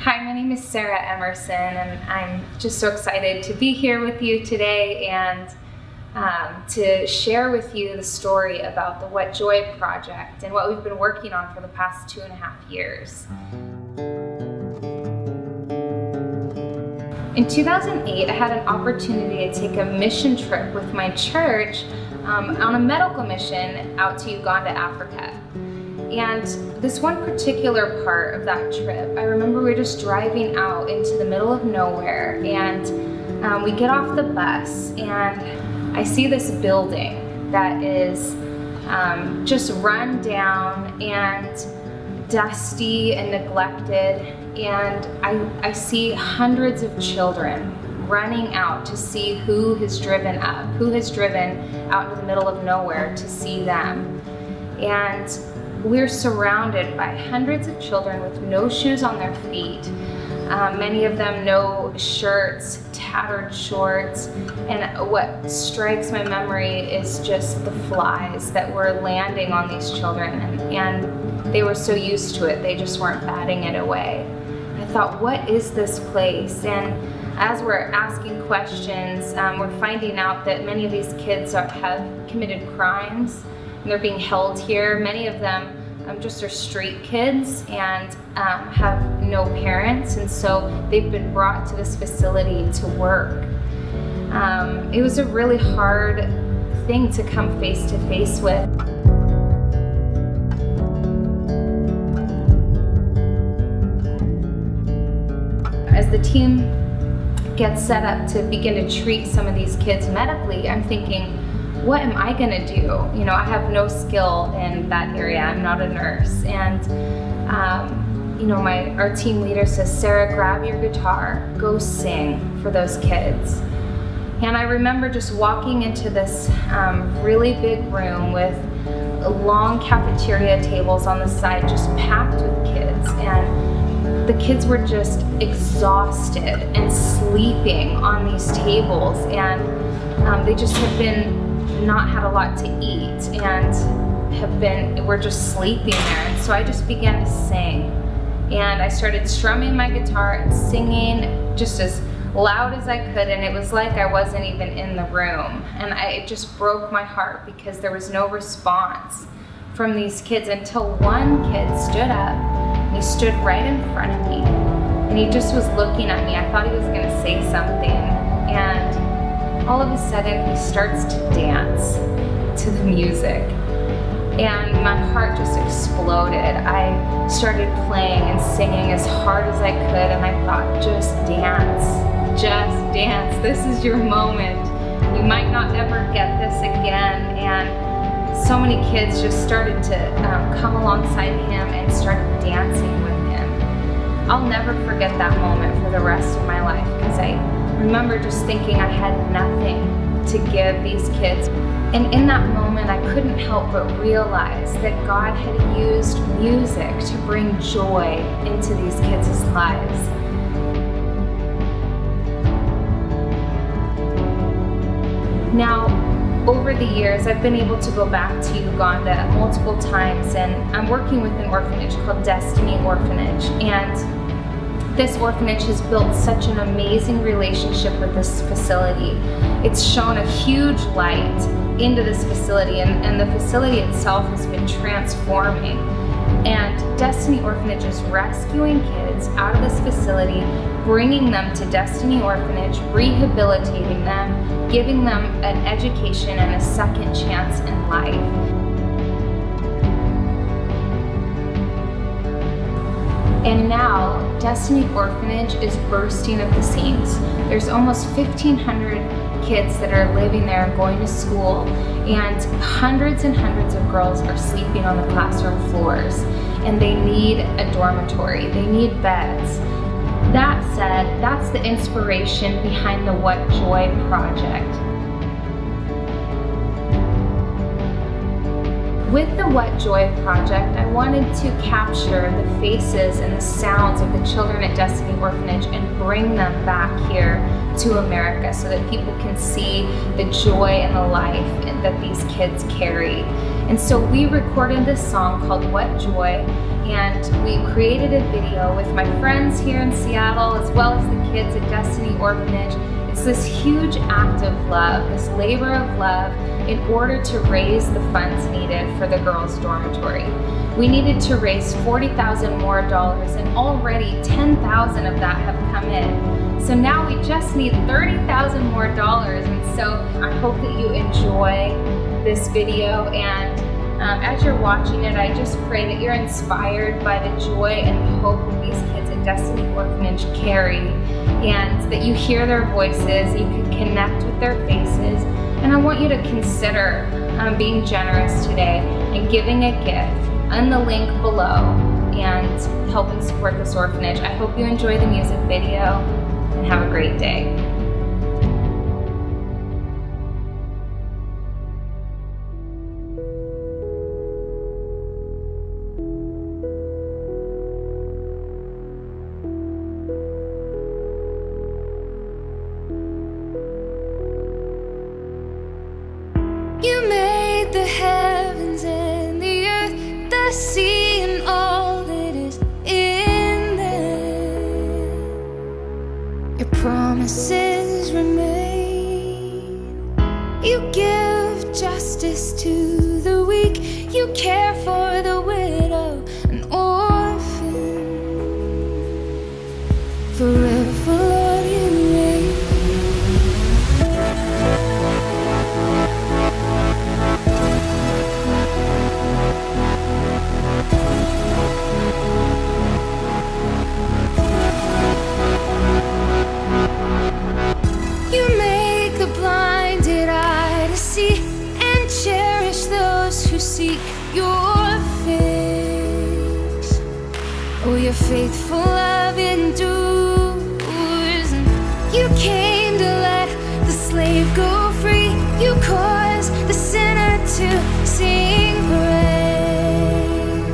Hi, my name is Sarah Emerson, and I'm just so excited to be here with you today and to share with you the story about the What Joy Project and what we've been working on for the past 2.5 years. In 2008, I had an opportunity to take a mission trip with my church on a medical mission out to Uganda, Africa. And this one particular part of that trip, I remember we were just driving out into the middle of nowhere, and we get off the bus and I see this building that is just run down and dusty and neglected, and I see hundreds of children running out to see who has driven out into the middle of nowhere to see them. And we're surrounded by hundreds of children with no shoes on their feet, many of them no shirts, tattered shorts, and what strikes my memory is just the flies that were landing on these children, and they were so used to it, they just weren't batting it away. I thought, what is this place? And as we're asking questions, we're finding out that many of these kids have committed crimes, and they're being held here. Many of them just are street kids and have no parents, and so they've been brought to this facility to work. It was a really hard thing to come face to face with. As the team gets set up to begin to treat some of these kids medically, I'm thinking, what am I gonna do? You know, I have no skill in that area. I'm not a nurse. And our team leader says, Sarah, grab your guitar, go sing for those kids. And I remember just walking into this really big room with long cafeteria tables on the side, just packed with kids. And the kids were just exhausted and sleeping on these tables. And they just not had a lot to eat and were just sleeping there. And so I just began to sing, and I started strumming my guitar and singing just as loud as I could, and it was like I wasn't even in the room. And it just broke my heart because there was no response from these kids until one kid stood up, and he stood right in front of me, and he just was looking at me. I thought he was gonna say something, and all of a sudden he starts to dance to the music, and my heart just exploded. I started playing and singing as hard as I could, and I thought, just dance, this is your moment. You might not ever get this again. And so many kids just started to come alongside him and started dancing with him. I'll never forget that moment for the rest of my life, because I remember just thinking I had nothing to give these kids. And in that moment, I couldn't help but realize that God had used music to bring joy into these kids' lives. Now, over the years, I've been able to go back to Uganda multiple times, and I'm working with an orphanage called Destiny Orphanage. And this orphanage has built such an amazing relationship with this facility. It's shown a huge light into this facility, and the facility itself has been transforming. And Destiny Orphanage is rescuing kids out of this facility, bringing them to Destiny Orphanage, rehabilitating them, giving them an education and a second chance in life. And now, Destiny Orphanage is bursting at the seams. There's almost 1,500 kids that are living there and going to school, and hundreds of girls are sleeping on the classroom floors, and they need a dormitory, they need beds. That said, that's the inspiration behind the What Joy Project. With the What Joy project, I wanted to capture the faces and the sounds of the children at Destiny Orphanage and bring them back here to America so that people can see the joy and the life that these kids carry. And so we recorded this song called What Joy, and we created a video with my friends here in Seattle as well as the kids at Destiny Orphanage. It's this huge act of love, this labor of love in order to raise the funds needed for the girls' dormitory. We needed to raise $40,000 more and already $10,000 of that have come in. So now we just need $30,000 more, and so I hope that you enjoy this video, and as you're watching it, I just pray that you're inspired by the joy and hope that these kids at Destiny Orphanage carry, and that you hear their voices, you can connect with their faces. And I want you to consider being generous today and giving a gift on the link below and helping support this orphanage. I hope you enjoy the music video and have a great day. You made the heavens and the earth, the sea and all that is in them. Your promises remain. You give justice to the weak. You care for the widow and orphan. Forever, Lord, you reign. Seek your face. Oh, your faithful love endures, and you came to let the slave go free. You cause the sinner to sing praise.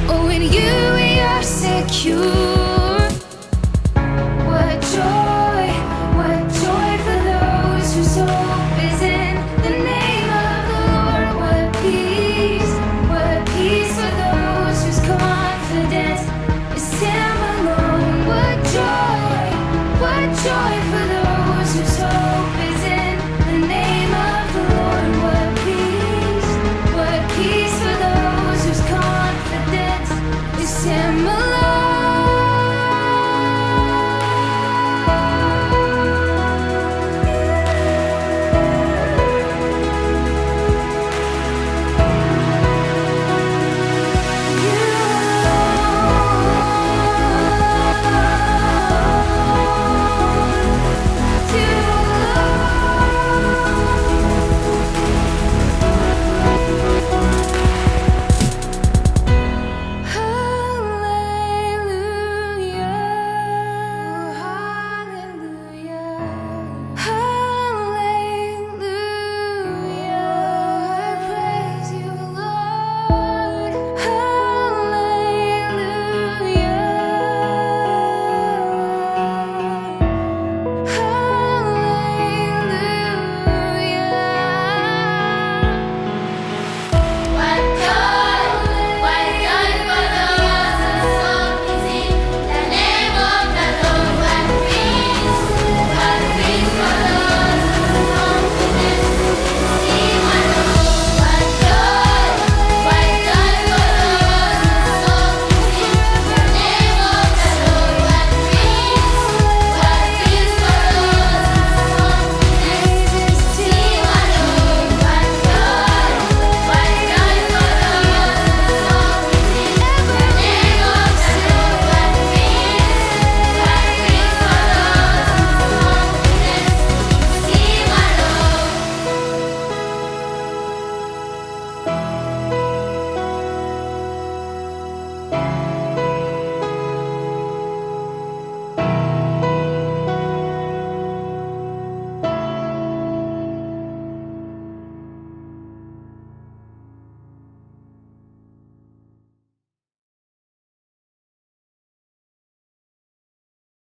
Oh, in you we are secure. What joy, what joy for those whose hope is in the name of the Lord. What peace for those whose confidence is Him alone. What joy